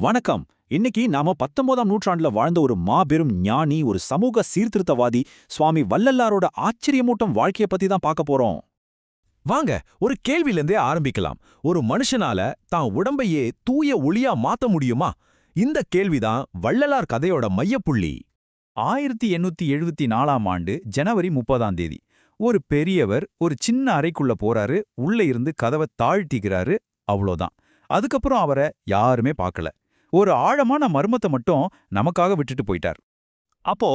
வணக்கம். இன்னைக்கு நாம 19ஆம் நூற்றாண்டுல வாழ்ந்த ஒரு மாபெரும் ஞானி, ஒரு சமூக சீர்திருத்தவாதி சுவாமி வள்ளலாரோட ஆச்சரியமூட்டும் வாழ்க்கைய பத்தி தான் பார்க்க போறோம். வாங்க, ஒரு கேள்வியிலிருந்தே ஆரம்பிக்கலாம். ஒரு மனுஷனால தான் உடம்பையே தூய ஒளியா மாத்த முடியுமா? இந்த கேள்விதான் வள்ளலார் கதையோட மையப்புள்ளி. 1874ஆம் ஆண்டு ஜனவரி 30ஆம் தேதி ஒரு பெரியவர் ஒரு சின்ன அறைக்குள்ள போறாரு. உள்ள இருந்து கதவை தாழ்த்திக்கிறாரு. அவ்வளோதான். அதுக்கப்புறம் அவரை யாருமே பார்க்கல. ஒரு ஆழமான மர்மத்தை மட்டும் நமக்காக விட்டுட்டு போயிட்டார். அப்போ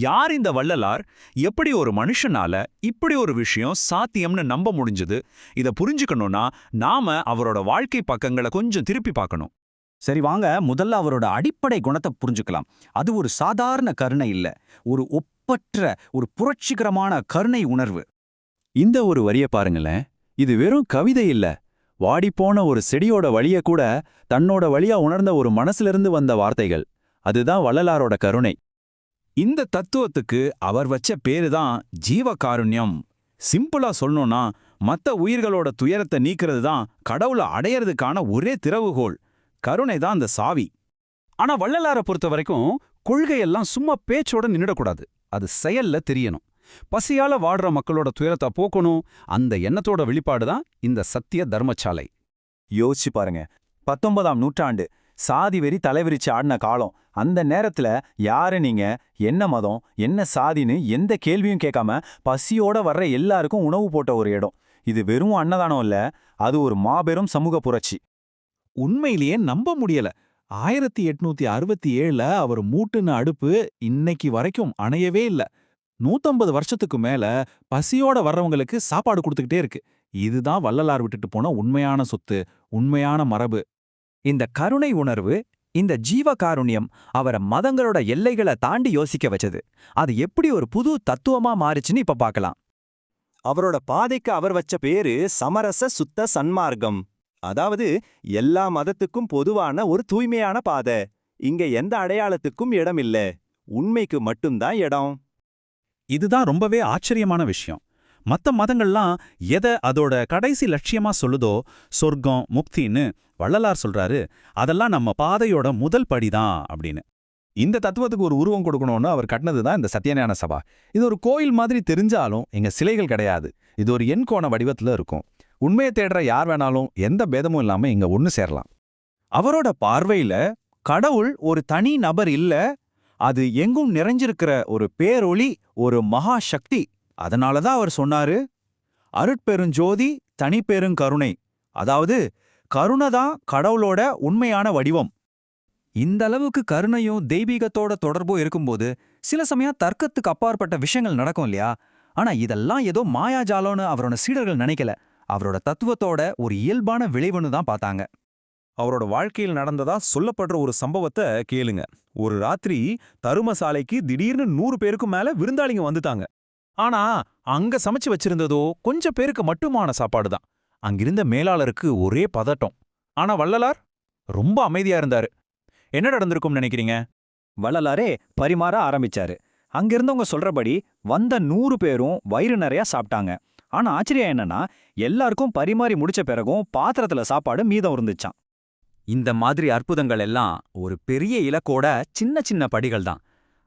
யார் இந்த வள்ளலார்? எப்படி ஒரு மனுஷனால இப்படி ஒரு விஷயம் சாத்தியம்னு நம்ப முடிஞ்சது? இத புரிஞ்சுக்கணும்னா நாம அவரோட வாழ்க்கை பக்கங்களை கொஞ்சம் திருப்பி பார்க்கணும். சரி வாங்க, முதல்ல அவரோட அடிப்படை குணத்தை புரிஞ்சுக்கலாம். அது ஒரு சாதாரண கருணை இல்ல, ஒரு ஒப்பற்ற ஒரு புரட்சிகரமான கருணை உணர்வு. இந்த ஒரு வரிய பாருங்களேன். இது வெறும் கவிதை இல்ல. வாடிப்போன ஒரு செடியோட வழிய கூட தன்னோட வழியா உணர்ந்த ஒரு மனசிலிருந்து வந்த வார்த்தைகள். அதுதான் வள்ளலாரோட கருணை. இந்த தத்துவத்துக்கு அவர் வச்ச பேரு தான் ஜீவகாருண்யம். சிம்பிளா சொல்லணும்னா, மத்த உயிர்களோட துயரத்தை நீக்கிறது தான் கடவுளை அடையறதுக்கான ஒரே திறவுகோல். கருணை தான் அந்த சாவி. ஆனா வள்ளலாரை பொறுத்த வரைக்கும் கொள்கையெல்லாம் சும்மா பேச்சோட நின்னுடக்கூடாது. அது செயல்ல தெரியணும். பசியால வாடுற மக்களோட துயரத்தை போக்கணும். அந்த எண்ணத்தோட வெளிப்பாடு தான் இந்த சத்திய தர்மசாலை. யோசிச்சு பாருங்க. 19ஆம் நூற்றாண்டு சாதி வெறி தலைவிரிச்சு ஆடின காலம். அந்த நேரத்துல யாரு நீங்க, என்ன மதம், என்ன சாதின்னு எந்த கேள்வியும் கேட்காம பசியோட வர்ற எல்லாருக்கும் உணவு போட்ட ஒரு இடம். இது வெறும் அன்னதானம் இல்ல, அது ஒரு மாபெரும் சமூக புரட்சி. உண்மையிலேயே நம்ப முடியல. 1867ல அவர் மூட்டுன அடுப்பு இன்னைக்கு வரைக்கும் அணையவே இல்ல. 150 வருஷத்துக்கு மேல பசியோட வர்றவங்களுக்கு சாப்பாடு கொடுத்துக்கிட்டே இருக்கு. இதுதான் வள்ளலார் விட்டுட்டு போன உண்மையான சொத்து, உண்மையான மரபு. இந்த கருணை உணர்வு, இந்த ஜீவகாருண்யம் அவரை மதங்களோட எல்லைகளை தாண்டி யோசிக்க வச்சது. அது எப்படி ஒரு புது தத்துவமா மாறுச்சுன்னு இப்ப பார்க்கலாம். அவரோட பாதைக்கு அவர் வச்ச பேரு சமரச சுத்த சன்மார்க்கம். அதாவது எல்லா மதத்துக்கும் பொதுவான ஒரு தூய்மையான பாதை. இங்க எந்த அடையாளத்துக்கும் இடம் இல்ல, உண்மைக்கு மட்டும்தான் இடம். இதுதான் ரொம்பவே ஆச்சரியமான விஷயம். மத்த மதங்கள்லாம் எதை அதோட கடைசி லட்சியமா சொல்லுதோ, சொர்க்கம், முக்தின்னு, வள்ளலார் சொல்றாரு அதெல்லாம் நம்ம பாதையோட முதல் படிதான் அப்படின்னு. இந்த தத்துவத்துக்கு ஒரு உருவம் கொடுக்கணும்னு அவர் கட்டினது தான் இந்த சத்யஞான சபா. இது ஒரு கோயில் மாதிரி தெரிஞ்சாலும் இங்க சிலைகள் கிடையாது. இது ஒரு எண்கோண வடிவத்துல இருக்கும். உண்மையை தேடுற யார் வேணாலும் எந்த பேதமும் இல்லாம இங்க ஒன்னு சேரலாம். அவரோட பார்வையில கடவுள் ஒரு தனி நபர் இல்ல, அது எங்கும் நிறைஞ்சிருக்கிற ஒரு பேரொளி, ஒரு மகா சக்தி. அதனாலதான் அவர் சொன்னாரு, அருட்பெருஞ்சோதி தனிப்பெருங்கருணை. அதாவது கருணைதான் கடவுளோட உண்மையான வடிவம். இந்த அளவுக்கு கருணையும் தெய்வீகத்தோட தொடர்பும் இருக்கும்போது சில சமயம் தர்க்கத்துக்கு அப்பாற்பட்ட விஷயங்கள் நடக்கும் இல்லையா? ஆனா இதெல்லாம் ஏதோ மாயாஜாலம்னு அவரோட சீடர்கள் நினைக்கல. அவரோட தத்துவத்தோட ஒரு இயல்பான விளைவுன்னு தான் பார்த்தாங்க. அவரோட வாழ்க்கையில் நடந்ததா சொல்லப்படுற ஒரு சம்பவத்தை கேளுங்க. ஒரு ராத்திரி தருமசாலைக்கு திடீர்னு 100 பேருக்கும் மேல விருந்தாளிங்க வந்துட்டாங்க. ஆனா அங்க சமைச்சு வச்சிருந்ததோ கொஞ்சம் பேருக்கு மட்டுமான சாப்பாடுதான். அங்கிருந்த மேலாளருக்கு ஒரே பதட்டம். ஆனா வள்ளலார் ரொம்ப அமைதியா இருந்தாரு. என்ன நடந்திருக்கும் நினைக்கிறீங்க? வள்ளலாரே பரிமாற ஆரம்பிச்சாரு. அங்கிருந்தவங்க சொல்றபடி வந்த 100 பேரும் வயிறு நிறைய சாப்பிட்டாங்க. ஆனா ஆச்சரியம் என்னன்னா, எல்லாருக்கும் பரிமாறி முடிச்ச பிறகும் பாத்திரத்துல சாப்பாடு மீதம் இருந்துச்சாம். இந்த மாதிரி அற்புதங்கள் எல்லாம் ஒரு பெரிய இலக்கோட சின்ன சின்ன படிகள் தான்.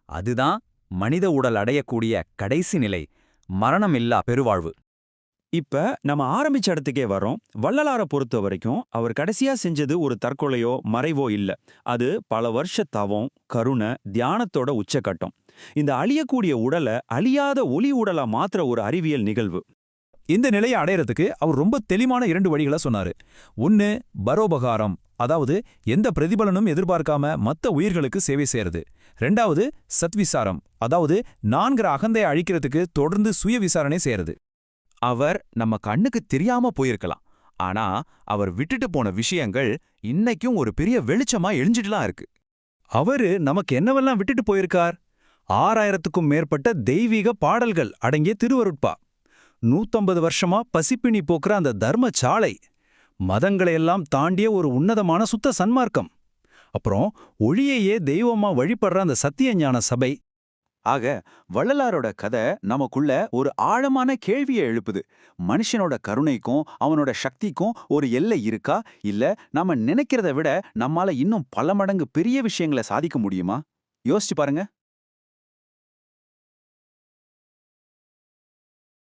அதுதான் மனித உடல் அடையக்கூடிய கடைசி நிலை, மரணமில்லா பெருவாழ்வு. இப்ப நம்ம ஆரம்பிச்ச இடத்துக்கே வரோம். வள்ளலாரை பொறுத்த வரைக்கும் அவர் கடைசியா செஞ்சது ஒரு தற்கொலையோ மறைவோ இல்ல. அது பல வருஷ தவம், கருணை, தியானத்தோட உச்சக்கட்டம். இந்த அழியக்கூடிய உடலை அழியாத ஒளி உடலா மாத்திர ஒரு அறிவியல் நிகழ்வு. இந்த நிலையை அடையறதுக்கு அவர் ரொம்ப தெளிவான 2 வழிகளை சொன்னாரு. ஒன்னு பரோபகாரம், அதாவது எந்த பிரதிபலனும் எதிர்பார்க்காம மத்த உயிர்களுக்கு சேவை செய்யறது. 2வது சத்விசாரம், அதாவது நான்கிற அகந்தையை அழிக்கிறதுக்கு தொடர்ந்து சுய விசாரணை செய்யறது. அவர் நம்ம கண்ணுக்கு தெரியாம போயிருக்கலாம். ஆனா அவர் விட்டுட்டு போன விஷயங்கள் இன்னைக்கும் ஒரு பெரிய வெளிச்சமா எழிஞ்சிட்டுலாம் இருக்கு. அவரு நமக்கு என்னவெல்லாம் விட்டுட்டு போயிருக்கார்? 6000க்கும் மேற்பட்ட தெய்வீக பாடல்கள் அடங்கிய திருவருட்பா, 150 வருஷமா பசிப்பிணி போக்குற அந்த தர்மசாலை, மதங்களையெல்லாம் தாண்டிய ஒரு உன்னதமான சுத்த சன்மார்க்கம், அப்புறம் ஒளியையே தெய்வமா வழிபடுற அந்த சத்திய ஞான சபை. ஆக வள்ளலாரோட கதை நமக்குள்ள ஒரு ஆழமான கேள்வியை எழுப்புது. மனுஷனோட கருணைக்கும் அவனோட சக்திக்கும் ஒரு எல்லை இருக்கா, இல்ல நாம நினைக்கிறத விட நம்மால இன்னும் பல மடங்கு பெரிய விஷயங்களை சாதிக்க முடியுமா? யோசிச்சு பாருங்க.